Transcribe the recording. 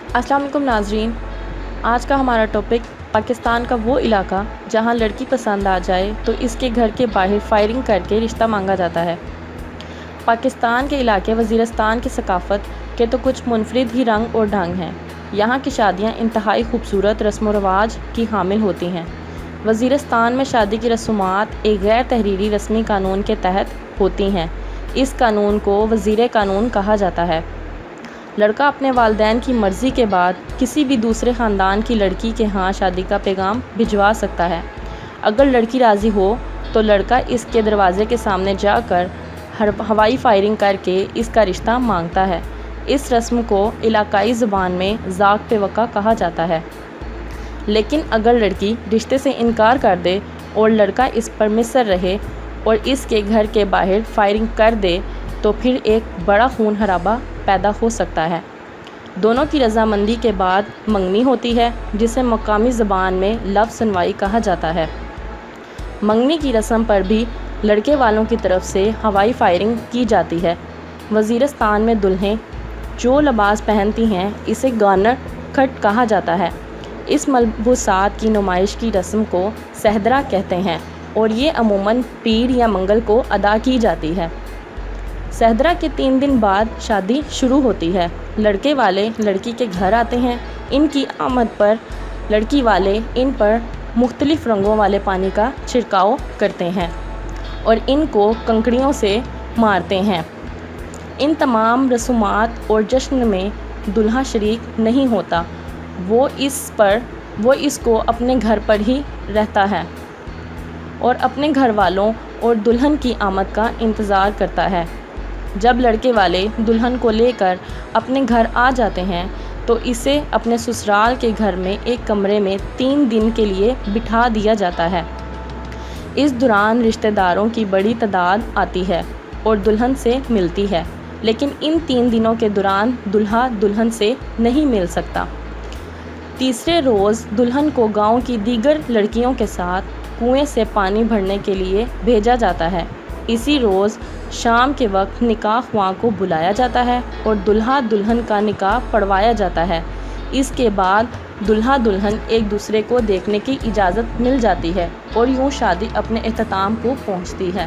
السلام علیکم ناظرین، آج کا ہمارا ٹاپک پاکستان کا وہ علاقہ جہاں لڑکی پسند آ جائے تو اس کے گھر کے باہر فائرنگ کر کے رشتہ مانگا جاتا ہے۔ پاکستان کے علاقے وزیرستان کی ثقافت کے تو کچھ منفرد ہی رنگ اور ڈھنگ ہیں۔ یہاں کی شادیاں انتہائی خوبصورت رسم و رواج کی حامل ہوتی ہیں۔ وزیرستان میں شادی کی رسومات ایک غیر تحریری رسمی قانون کے تحت ہوتی ہیں۔ اس قانون کو وزیر قانون کہا جاتا ہے۔ لڑکا اپنے والدین کی مرضی کے بعد کسی بھی دوسرے خاندان کی لڑکی کے ہاں شادی کا پیغام بھجوا سکتا ہے۔ اگر لڑکی راضی ہو تو لڑکا اس کے دروازے کے سامنے جا کر ہوائی فائرنگ کر کے اس کا رشتہ مانگتا ہے۔ اس رسم کو علاقائی زبان میں ذاق پہ وقع کہا جاتا ہے۔ لیکن اگر لڑکی رشتے سے انکار کر دے اور لڑکا اس پر مصر رہے اور اس کے گھر کے باہر فائرنگ کر دے تو پھر ایک بڑا خون خرابہ پیدا ہو سکتا ہے۔ دونوں کی رضامندی کے بعد منگنی ہوتی ہے، جسے مقامی زبان میں لفظ سنوائی کہا جاتا ہے۔ منگنی کی رسم پر بھی لڑکے والوں کی طرف سے ہوائی فائرنگ کی جاتی ہے۔ وزیرستان میں دلہنیں جو لباس پہنتی ہیں اسے گارنر کٹ کہا جاتا ہے۔ اس ملبوسات کی نمائش کی رسم کو سہدرہ کہتے ہیں اور یہ عموماً پیر یا منگل کو ادا کی جاتی ہے۔ سہدرہ کے 3 دن بعد شادی شروع ہوتی ہے۔ لڑکے والے لڑکی کے گھر آتے ہیں۔ ان کی آمد پر لڑکی والے ان پر مختلف رنگوں والے پانی کا چھڑکاؤ کرتے ہیں اور ان کو کنکریوں سے مارتے ہیں۔ ان تمام رسومات اور جشن میں دلہا شریک نہیں ہوتا، وہ اس کو اپنے گھر پر ہی رہتا ہے اور اپنے گھر والوں اور دلہن کی آمد کا انتظار کرتا ہے۔ جب لڑکے والے دلہن کو لے کر اپنے گھر آ جاتے ہیں تو اسے اپنے سسرال کے گھر میں ایک کمرے میں 3 دن کے لیے بٹھا دیا جاتا ہے۔ اس دوران رشتہ داروں کی بڑی تعداد آتی ہے اور دلہن سے ملتی ہے، لیکن ان 3 دنوں کے دوران دلہا دلہن سے نہیں مل سکتا۔ تیسرے روز دلہن کو گاؤں کی دیگر لڑکیوں کے ساتھ کنویں سے پانی بھرنے کے لیے بھیجا جاتا ہے۔ اسی روز شام کے وقت نکاح خواں کو بلایا جاتا ہے اور دلہا دلہن کا نکاح پڑھوایا جاتا ہے۔ اس کے بعد دلہا دلہن ایک دوسرے کو دیکھنے کی اجازت مل جاتی ہے اور یوں شادی اپنے اختتام کو پہنچتی ہے۔